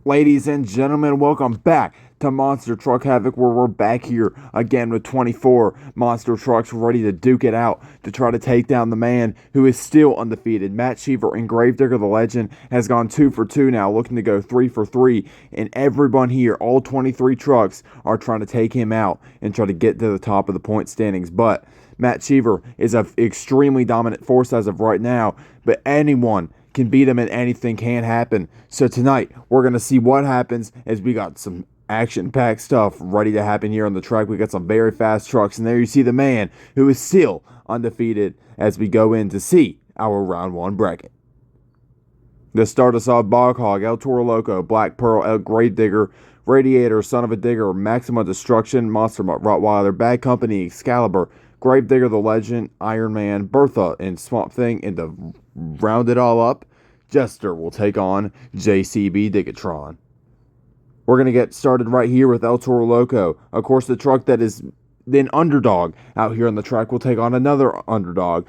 Ladies and gentlemen, welcome back to Monster Truck Havoc, where we're back here again with 24 monster trucks ready to duke it out to try to take down the man who is still undefeated. Matt Cheever and Gravedigger the Legend has gone 2 for 2 now, looking to go 3 for 3. And everyone here, all 23 trucks, are trying to take him out and try to get to the top of the point standings. But Matt Cheever is an extremely dominant force as of right now, but anyone can beat him and anything can happen. So tonight, we're going to see what happens as we got some action-packed stuff ready to happen here on the track. We got some very fast trucks, and there you see the man who is still undefeated as we go in to see our round 1 bracket. To start us off, Bog Hog, El Toro Loco, Black Pearl, El Gravedigger, Radiator, Son of a Digger, Maximum Destruction, Monster Mutt, Rottweiler, Bad Company, Excalibur, Gravedigger the Legend, Iron Man, Bertha, and Swamp Thing. And to round it all up, Jester will take on JCB Digatron. We're going to get started right here with El Toro Loco. Of course, the truck that is an underdog out here on the track will take on another underdog,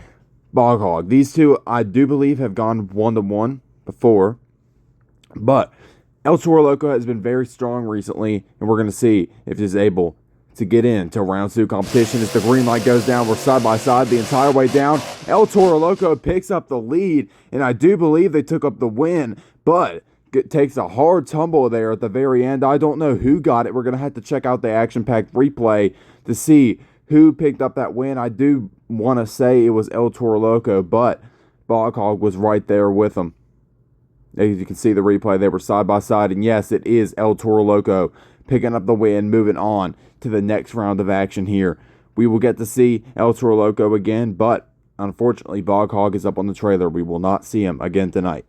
Bog Hog. These two, I do believe, have gone 1-1 before. But El Toro Loco has been very strong recently, and we're going to see if he's able to get into round 2 competition as the green light goes down. We're side by side the entire way down. El Toro Loco picks up the lead, and I do believe they took up the win, but it takes a hard tumble there at the very end. I don't know who got it. We're going to have to check out the action-packed replay to see who picked up that win. I do want to say it was El Toro Loco, but Bog Hog was right there with them. As you can see the replay, they were side by side, and yes, it is El Toro Loco picking up the win, moving on to the next round of action here. We will get to see El Toro Loco again, but unfortunately, Bog Hog is up on the trailer. We will not see him again tonight.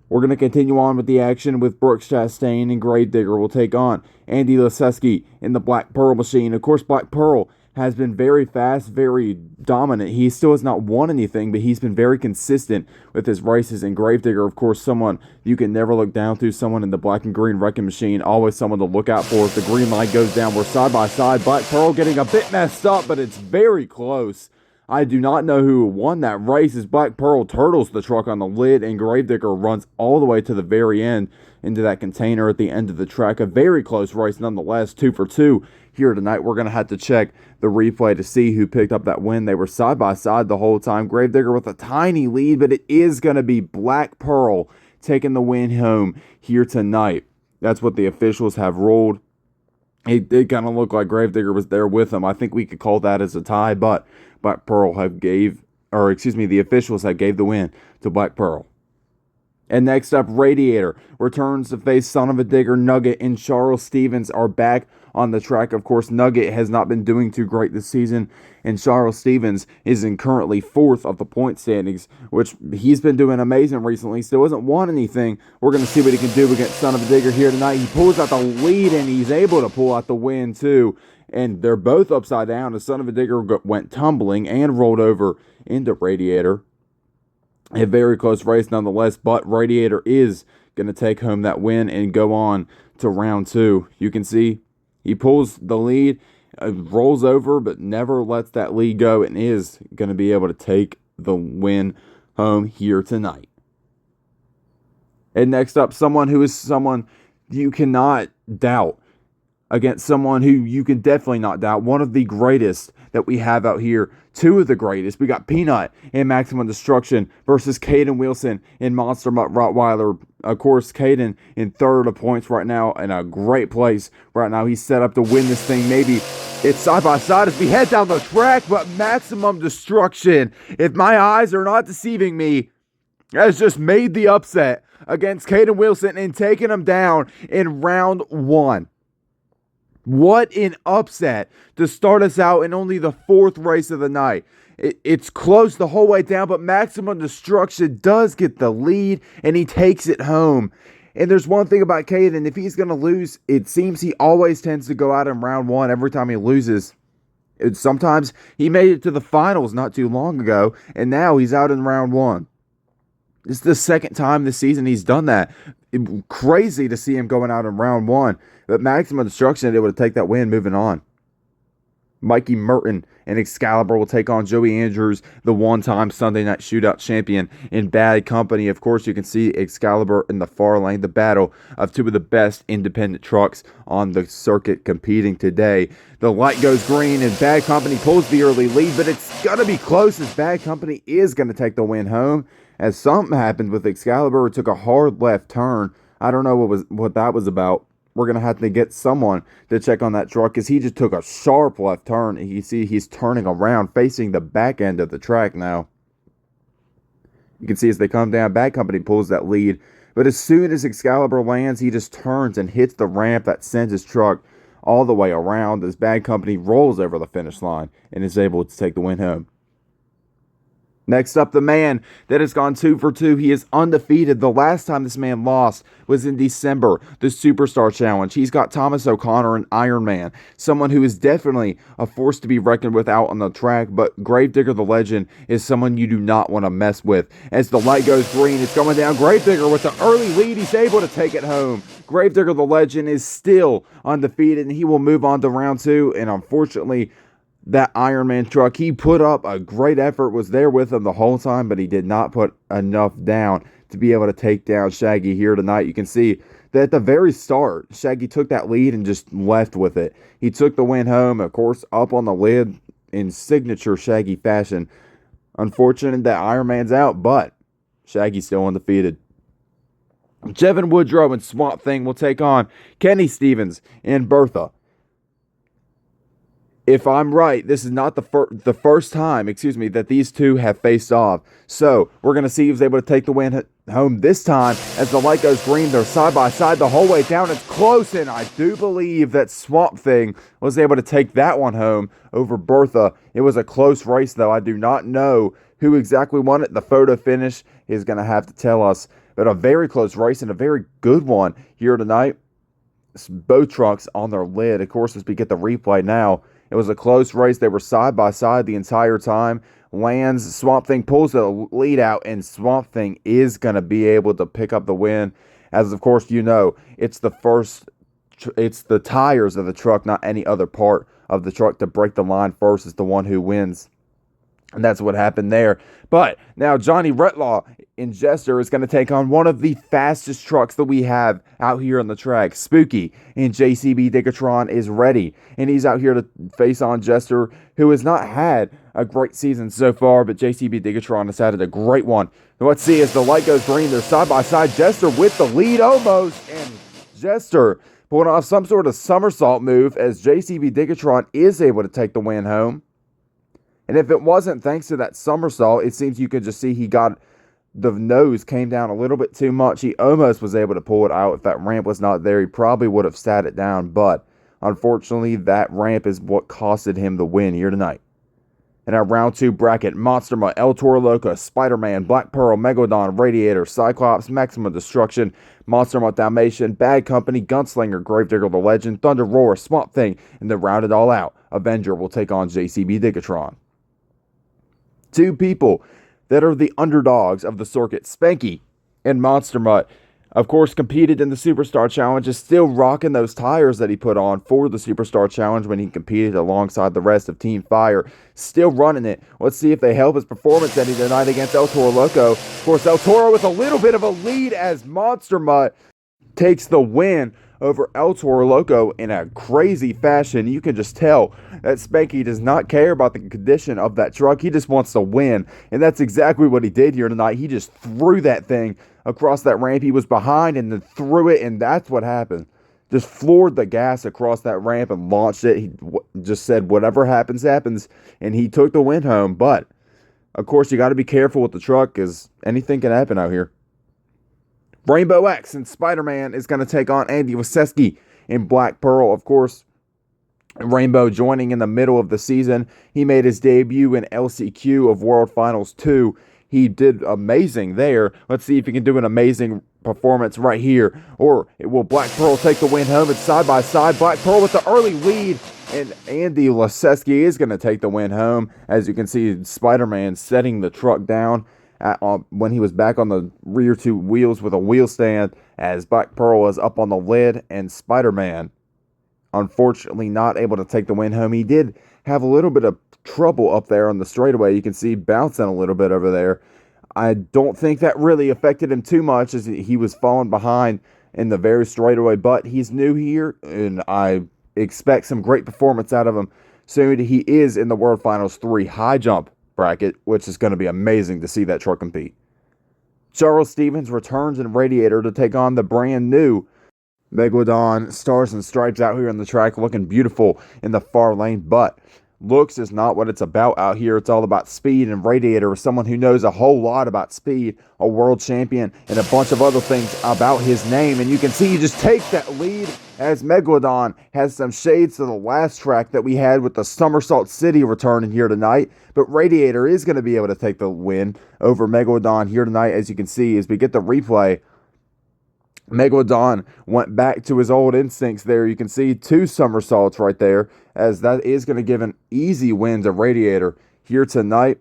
We're going to continue on with the action with Brooks Chastain and Gravedigger will take on Andy Leseski in the Black Pearl machine. Of course, Black Pearl has been very fast, very dominant. He still has not won anything, but he's been very consistent with his races. And Gravedigger, of course, someone you can never look down to, someone in the black and green wrecking machine, always someone to look out for. If the green light goes down, we're side by side. Black Pearl getting a bit messed up, but it's very close. I do not know who won that race as Black Pearl turtles the truck on the lid and Gravedigger runs all the way to the very end into that container at the end of the track. A very close race nonetheless, 2 for 2 here tonight. We're going to have to check the replay to see who picked up that win. They were side by side the whole time. Gravedigger with a tiny lead, but it is going to be Black Pearl taking the win home here tonight. That's what the officials have ruled. It did kind of look like Gravedigger was there with him. I think we could call that as a tie, but Black Pearl the officials have gave the win to Black Pearl. And next up, Radiator returns to face Son of a Digger. Nugget and Charles Stevens are back on the track. Of course, Nugget has not been doing too great this season, and Charles Stevens is in currently 4th of the point standings, which he's been doing amazing recently. Still hasn't won anything. We're going to see what he can do against Son of a Digger here tonight. He pulls out the lead, and he's able to pull out the win, too. And they're both upside down. The Son of a Digger went tumbling and rolled over into Radiator. A very close race nonetheless, but Radiator is going to take home that win and go on to round 2. You can see he pulls the lead, rolls over, but never lets that lead go and is going to be able to take the win home here tonight. And next up, someone you cannot doubt against someone who you can definitely not doubt. One of the greatest that we have out here. 2 of the greatest. We got Peanut in Maximum Destruction versus Caden Wilson in Monster Mutt Rottweiler. Of course, Caden in 3rd of points right now in a great place right now. He's set up to win this thing. Maybe it's side by side as we head down the track, but Maximum Destruction, if my eyes are not deceiving me, has just made the upset against Caden Wilson and taken him down in round 1. What an upset to start us out in only the 4th race of the night. It's close the whole way down, but Maximum Destruction does get the lead, and he takes it home. And there's one thing about Caden, if he's going to lose, it seems he always tends to go out in round 1 every time he loses. Sometimes he made it to the finals not too long ago, and now he's out in round 1. It's the 2nd time this season he's done that. Crazy to see him going out in round 1. But Maximum Destruction able to take that win moving on. Mikey Merton and Excalibur will take on Joey Andrews, the one-time Sunday Night Shootout champion, in Bad Company. Of course, you can see Excalibur in the far lane, the battle of two of the best independent trucks on the circuit competing today. The light goes green, and Bad Company pulls the early lead, but it's going to be close as Bad Company is going to take the win home, as something happened with Excalibur. It took a hard left turn. I don't know what that was about. We're going to have to get someone to check on that truck, because he just took a sharp left turn. You see he's turning around, facing the back end of the track now. You can see as they come down, Bad Company pulls that lead. But as soon as Excalibur lands, he just turns and hits the ramp that sends his truck all the way around, as Bad Company rolls over the finish line and is able to take the win home. Next up, the man that has gone 2 for 2. He is undefeated. The last time this man lost was in December, the Superstar Challenge. He's got Thomas O'Connor, an Iron Man, someone who is definitely a force to be reckoned with out on the track, but Gravedigger the Legend is someone you do not want to mess with. As the light goes green, it's going down. Gravedigger with the early lead. He's able to take it home. Gravedigger the Legend is still undefeated, and he will move on to round 2, and unfortunately, that Iron Man truck, he put up a great effort, was there with him the whole time, but he did not put enough down to be able to take down Shaggy here tonight. You can see that at the very start, Shaggy took that lead and just left with it. He took the win home, of course, up on the lid in signature Shaggy fashion. Unfortunate that Iron Man's out, but Shaggy's still undefeated. Jevin Woodrow and Swamp Thing will take on Kenny Stevens and Bertha. If I'm right, this is not the first time, that these two have faced off. So we're going to see who's able to take the win home this time. As the light goes green, they're side by side the whole way down. It's close, and I do believe that Swamp Thing was able to take that one home over Bertha. It was a close race, though. I do not know who exactly won it. The photo finish is going to have to tell us. But a very close race and a very good one here tonight. Both trucks on their lid. Of course, as we get the replay now, it was a close race. They were side by side the entire time. Lands, Swamp Thing pulls the lead out, and Swamp Thing is going to be able to pick up the win. As, of course, you know, it's the tires of the truck, not any other part of the truck, to break the line first is the one who wins. And that's what happened there. But now Johnny Retlaw in Jester is going to take on one of the fastest trucks that we have out here on the track. Spooky and JCB Digatron is ready. And he's out here to face on Jester, who has not had a great season so far. But JCB Digatron has had a great one. Let's see as the light goes green. They're side by side. Jester with the lead almost. And Jester pulling off some sort of somersault move as JCB Digatron is able to take the win home. And if it wasn't thanks to that somersault, it seems you could just see the nose came down a little bit too much. He almost was able to pull it out. If that ramp was not there, he probably would have sat it down. But unfortunately, that ramp is what costed him the win here tonight. In our round 2 bracket, Monster Mutt, El Toro Loco, Spider-Man, Black Pearl, Megalodon, Radiator, Cyclops, Maximum Destruction, Monster Mutt Dalmatian, Bad Company, Gunslinger, Gravedigger the Legend, Thunder Roar, Swamp Thing, and to round it all out, Avenger will take on JCB Digatron. Two people that are the underdogs of the circuit, Spanky and Monster Mutt, of course, competed in the Superstar Challenge, is still rocking those tires that he put on for the Superstar Challenge when he competed alongside the rest of Team Fire. Still running it. Let's see if they help his performance any tonight against El Toro Loco. Of course, El Toro with a little bit of a lead as Monster Mutt takes the win over El Toro Loco in a crazy fashion. You can just tell that Spanky does not care about the condition of that truck. He just wants to win, and that's exactly what he did here tonight. He just threw that thing across that ramp. He was behind and then threw it, and that's what happened. Just floored the gas across that ramp and launched it. He just said, whatever happens, happens, and he took the win home. But, of course, you got to be careful with the truck because anything can happen out here. Rainbow X and Spider-Man is going to take on Andy Waseski in Black Pearl. Of course, Rainbow joining in the middle of the season. He made his debut in LCQ of World Finals 2. He did amazing there. Let's see if he can do an amazing performance right here. Or will Black Pearl take the win home? It's side by side. Black Pearl with the early lead. And Andy Waseski is going to take the win home. As you can see, Spider-Man setting the truck down when he was back on the rear two wheels with a wheel stand, as Black Pearl was up on the lid, and Spider-Man unfortunately not able to take the win home. He did have a little bit of trouble up there on the straightaway. You can see bouncing a little bit over there. I don't think that really affected him too much as he was falling behind in the very straightaway, but he's new here, and I expect some great performance out of him soon. He is in the World Finals 3 high jump bracket, which is going to be amazing to see that truck compete. Charles Stevens returns in Radiator to take on the brand new Megalodon. Stars and Stripes out here on the track looking beautiful in the far lane, but looks is not what it's about out here. It's all about speed, and Radiator is someone who knows a whole lot about speed, a world champion, and a bunch of other things about his name. And you can see he just takes that lead as Megalodon has some shades to the last track that we had with the Somersault City returning here tonight. But Radiator is going to be able to take the win over Megalodon here tonight, as you can see as we get the replay. Megalodon went back to his old instincts there. You can see 2 somersaults right there, as that is going to give an easy win to Radiator here tonight.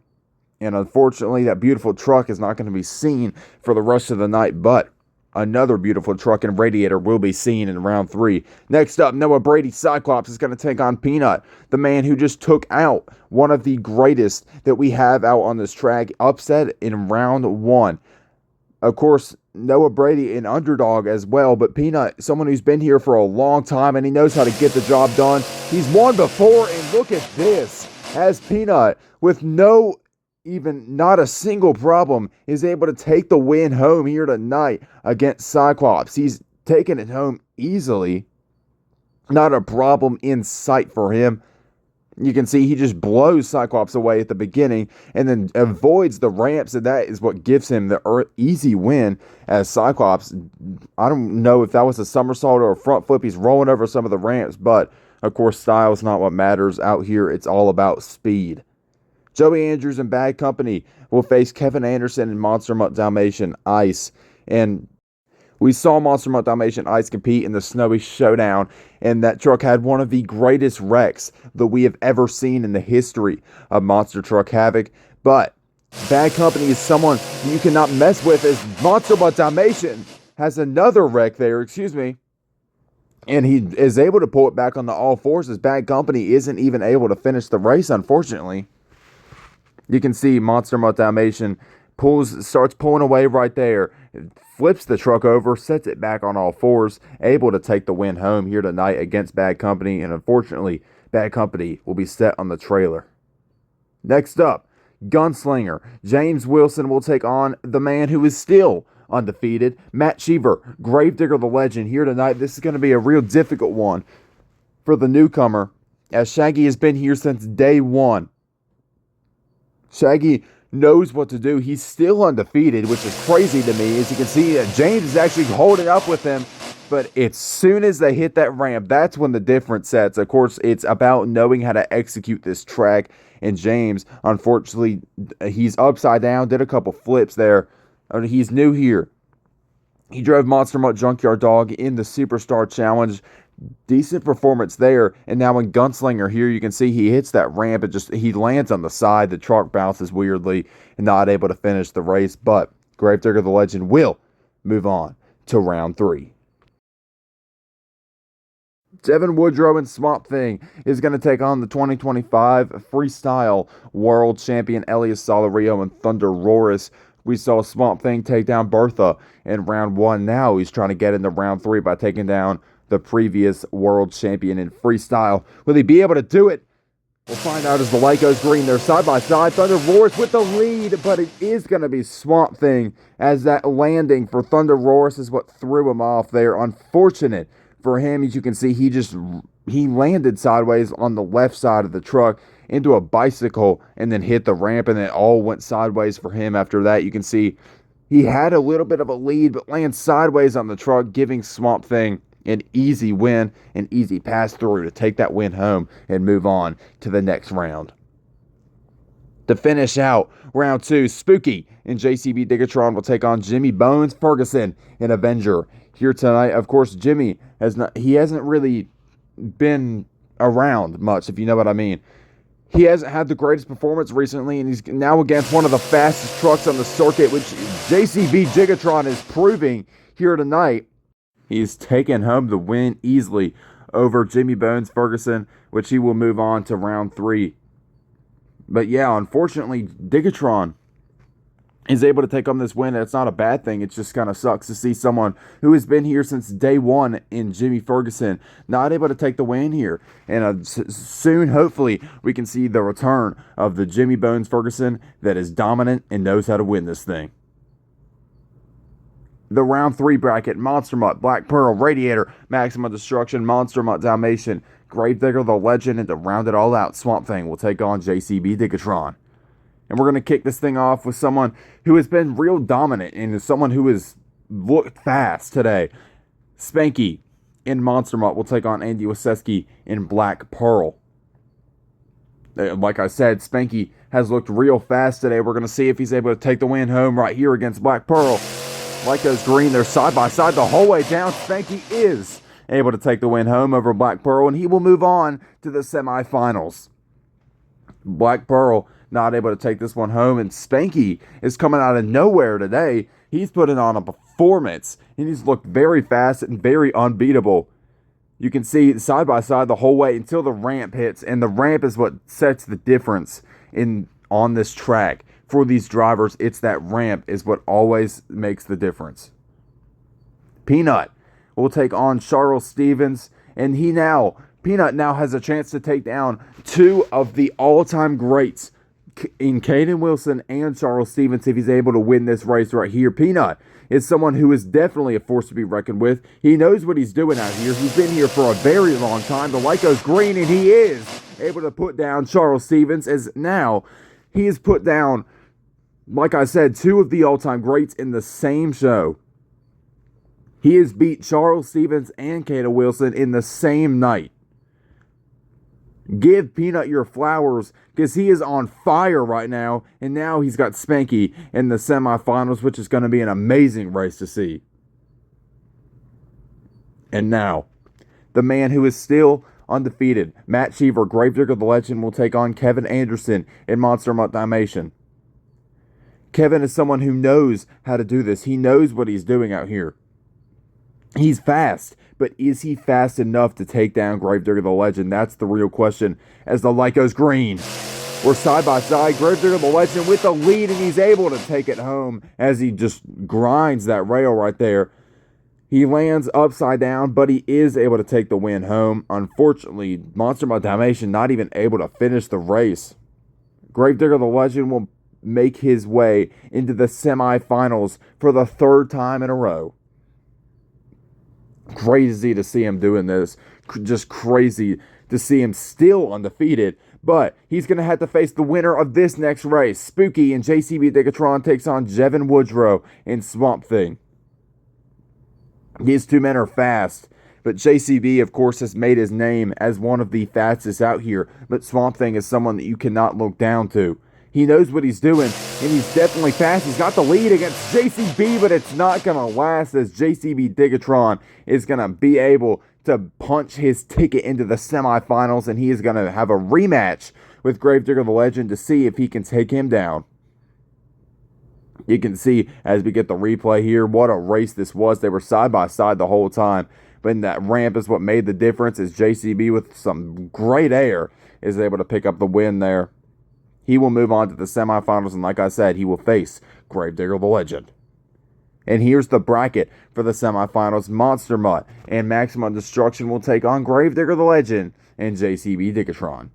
And unfortunately, that beautiful truck is not going to be seen for the rest of the night, but another beautiful truck in Radiator will be seen in round 3. Next up, Noah Brady Cyclops is going to take on Peanut, the man who just took out one of the greatest that we have out on this track, upset in round 1. Of course, Noah Brady, an underdog as well, but Peanut, someone who's been here for a long time, and he knows how to get the job done. He's won before, and look at this, as Peanut, with not a single problem, is able to take the win home here tonight against Cyclops. He's taken it home easily. Not a problem in sight for him. You can see he just blows Cyclops away at the beginning and then avoids the ramps, and that is what gives him the easy win as Cyclops. I don't know if that was a somersault or a front flip. He's rolling over some of the ramps, but of course, style is not what matters out here. It's all about speed. Joey Andrews and Bad Company will face Kevin Anderson and Monster Mutt Dalmatian Ice. And we saw Monster Mutt Dalmatian Ice compete in the Snowy Showdown, and that truck had one of the greatest wrecks that we have ever seen in the history of Monster Truck Havoc. But Bad Company is someone you cannot mess with, as Monster Mutt Dalmatian has another wreck there, and he is able to pull it back on the all fours, as Bad Company isn't even able to finish the race, unfortunately. You can see Monster Mutt Dalmatian starts pulling away right there, flips the truck over, sets it back on all fours, able to take the win home here tonight against Bad Company, and unfortunately, Bad Company will be set on the trailer. Next up, Gunslinger. James Wilson will take on the man who is still undefeated, Matt Cheever, Gravedigger the Legend, here tonight. This is going to be a real difficult one for the newcomer, as Shaggy has been here since day 1. Shaggy knows what to do. He's still undefeated, which is crazy to me. As you can see, James is actually holding up with him, but as soon as they hit that ramp, that's when the difference sets. Of course, it's about knowing how to execute this track, and James, unfortunately, he's upside down, did a couple flips there. He's new here. He drove Monster Mutt Junkyard Dog in the Superstar Challenge. Decent performance there, and now in Gunslinger here, you can see he hits that ramp and he lands on the side. The truck bounces weirdly and not able to finish the race, but Gravedigger the Legend will move on to round 3. Devin Woodrow and Swamp Thing is going to take on the 2025 Freestyle World Champion Elias Salario and Thunder Roris. We saw Swamp Thing take down Bertha in round 1. Now he's trying to get into round 3 by taking down the previous world champion in freestyle. Will he be able to do it? We'll find out as the light goes green. They're side by side. Thunder Roars with the lead, but it is going to be Swamp Thing, as that landing for Thunder Roars is what threw him off there. Unfortunate for him. As you can see, he landed sideways on the left side of the truck into a bicycle and then hit the ramp, and it all went sideways for him after that. You can see he had a little bit of a lead, but lands sideways on the truck, giving Swamp Thing an easy win, an easy pass through to take that win home and move on to the next round. To finish out round 2, Spooky and JCB Digatron will take on Jimmy Bones Ferguson and Avenger here tonight. Of course, Jimmy hasn't really been around much, if you know what I mean. He hasn't had the greatest performance recently, and he's now against one of the fastest trucks on the circuit, which JCB Digatron is proving here tonight. He's taken home the win easily over Jimmy Bones Ferguson, which he will move on to round 3. But yeah, unfortunately, Digatron is able to take home this win. It's not a bad thing. It just kind of sucks to see someone who has been here since day one in Jimmy Ferguson not able to take the win here. And soon, hopefully, we can see the return of the Jimmy Bones Ferguson that is dominant and knows how to win this thing. The round 3 bracket: Monster Mutt, Black Pearl, Radiator, Maximum Destruction, Monster Mutt, Dalmatian, Gravedigger, the Legend, and to round it all out, Swamp Thing will take on JCB Digatron. And we're going to kick this thing off with someone who has been real dominant and is someone who has looked fast today. Spanky in Monster Mutt will take on Andy Waseski in Black Pearl. Like I said, Spanky has looked real fast today. We're going to see if he's able to take the win home right here against Black Pearl. Like those green, they're side by side the whole way down. Spanky is able to take the win home over Black Pearl, and he will move on to the semifinals. Black Pearl not able to take this one home, and Spanky is coming out of nowhere today. He's putting on a performance, and he's looked very fast and very unbeatable. You can see side by side the whole way until the ramp hits, and the ramp is what sets the difference on this track. For these drivers, it's that ramp is what always makes the difference. Peanut will take on Charles Stevens, and Peanut now has a chance to take down 2 of the all-time greats in Caden Wilson and Charles Stevens if he's able to win this race right here. Peanut is someone who is definitely a force to be reckoned with. He knows what he's doing out here. He's been here for a very long time. The light goes green, and he is able to put down Charles Stevens, as now he has put down, like I said, 2 of the all-time greats in the same show. He has beat Charles Stevens and Caden Wilson in the same night. Give Peanut your flowers, because he is on fire right now, and now he's got Spanky in the semifinals, which is going to be an amazing race to see. And now, the man who is still undefeated, Matt Cheever, Gravedigger the Legend, will take on Kevin Anderson in Monster Mutt Dalmatian. Kevin is someone who knows how to do this. He knows what he's doing out here. He's fast, but is he fast enough to take down Gravedigger the Legend? That's the real question as the light goes green. We're side by side. Gravedigger the Legend with the lead, and he's able to take it home as he just grinds that rail right there. He lands upside down, but he is able to take the win home. Unfortunately, Monster Mutt Dalmatian not even able to finish the race. Gravedigger the Legend will make his way into the semifinals for the 3rd time in a row. Crazy to see him doing this. Just crazy to see him still undefeated. But he's going to have to face the winner of this next race. Spooky and JCB Digatron takes on Jevin Woodrow in Swamp Thing. These 2 men are fast. But JCB, of course, has made his name as one of the fastest out here. But Swamp Thing is someone that you cannot look down to. He knows what he's doing, and he's definitely fast. He's got the lead against JCB, but it's not going to last, as JCB Digatron is going to be able to punch his ticket into the semifinals, and he is going to have a rematch with Gravedigger the Legend to see if he can take him down. You can see as we get the replay here what a race this was. They were side by side the whole time, but that ramp is what made the difference, as JCB with some great air is able to pick up the win there. He will move on to the semifinals, and like I said, he will face Gravedigger the Legend. And here's the bracket for the semifinals. Monster Mutt and Maximum Destruction will take on Gravedigger the Legend and JCB Digatron.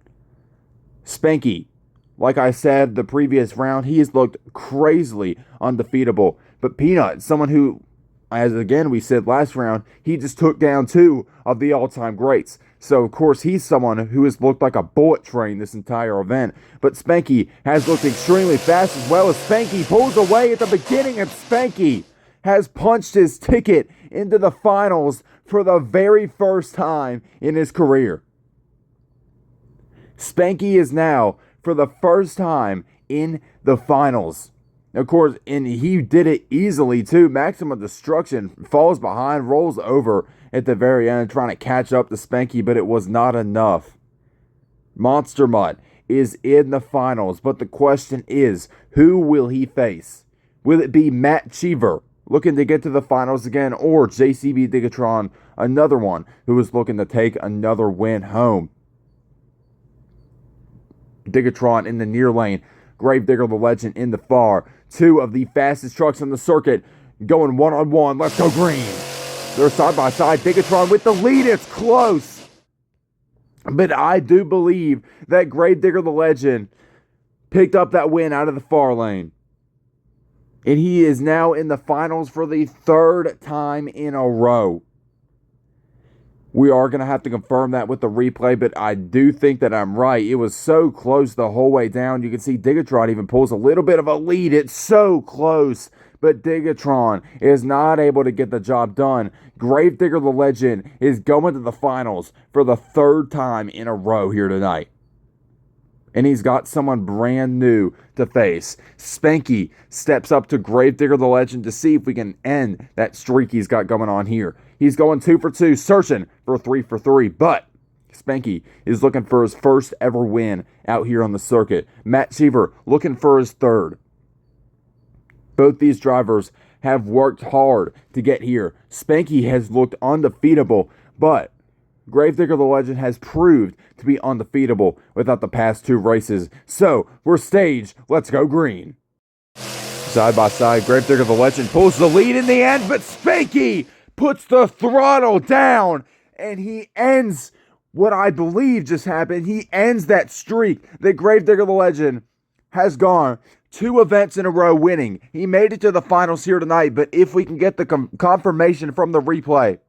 Spanky, like I said the previous round, he has looked crazily undefeatable. But Peanut, someone who, as again we said last round, he just took down 2 of the all-time greats. So, of course, he's someone who has looked like a bullet train this entire event. But Spanky has looked extremely fast as well, as Spanky pulls away at the beginning, and Spanky has punched his ticket into the finals for the very first time in his career. Spanky is now, for the first time, in the finals. Of course, and he did it easily too. Maximum Destruction falls behind, rolls over at the very end, trying to catch up to Spanky, but it was not enough. Monster Mutt is in the finals, but the question is, who will he face? Will it be Matt Cheever, looking to get to the finals again, or JCB Digatron another one who was looking to take another win home. Digatron in the near lane, Gravedigger the Legend in the far. Two of the fastest trucks on the circuit going one-on-one. Let's go green. They're side by side. Digatron with the lead. It's close. But I do believe that Gravedigger the Legend picked up that win out of the far lane. And he is now in the finals for the third time in a row. We are going to have to confirm that with the replay, but I do think that I'm right. It was so close the whole way down. You can see Digatron even pulls a little bit of a lead. It's so close, but Digatron is not able to get the job done. Gravedigger the Legend is going to the finals for the third time in a row here tonight. And he's got someone brand new to face. Spanky steps up to Gravedigger the Legend to see if we can end that streak he's got going on here. He's going 2 for 2, searching for 3 for 3, but Spanky is looking for his first ever win out here on the circuit. Matt Cheever looking for his third. Both these drivers have worked hard to get here. Spanky has looked undefeatable, but Gravedigger the Legend has proved to be undefeatable without the past two races. So, we're staged. Let's go green. Side by side, Gravedigger the Legend pulls the lead in the end, but Spanky puts the throttle down, and he ends what I believe just happened. He ends that streak that Gravedigger the Legend has gone 2 events in a row winning. He made it to the finals here tonight, but if we can get the confirmation from the replay,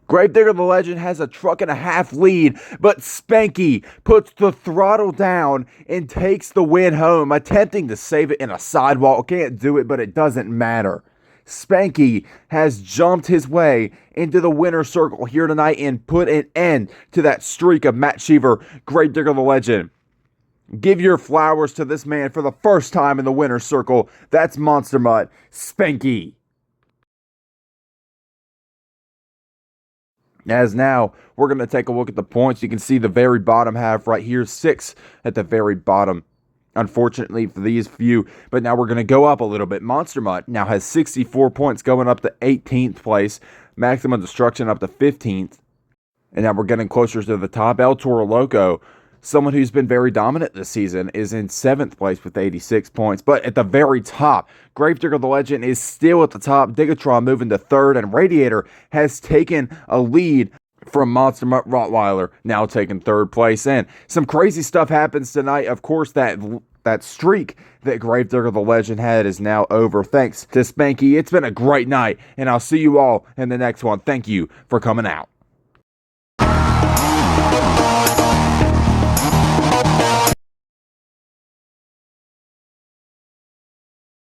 Gravedigger the Legend has a truck and a half lead, but Spanky puts the throttle down and takes the win home, attempting to save it in a sidewall. Can't do it, but it doesn't matter. Spanky has jumped his way into the winner's circle here tonight and put an end to that streak of Matt Cheever, Gravedigger the Legend. Give your flowers to this man for the first time in the winner's circle. That's Monster Mutt, Spanky. As now, we're going to take a look at the points. You can see the very bottom half right here, 6 at the very bottom. Unfortunately for these few, but now we're going to go up a little bit. Monster Mutt now has 64 points going up to 18th place. Maximum Destruction up to 15th. And now we're getting closer to the top. El Toro Loco, someone who's been very dominant this season, is in 7th place with 86 points. But at the very top, Gravedigger the Legend is still at the top. Digatron moving to 3rd, and Radiator has taken a lead from Monster Mutt Rottweiler, now taking 3rd place. And some crazy stuff happens tonight. Of course, that streak that Gravedigger the Legend had is now over. Thanks to Spanky. It's been a great night, and I'll see you all in the next one. Thank you for coming out.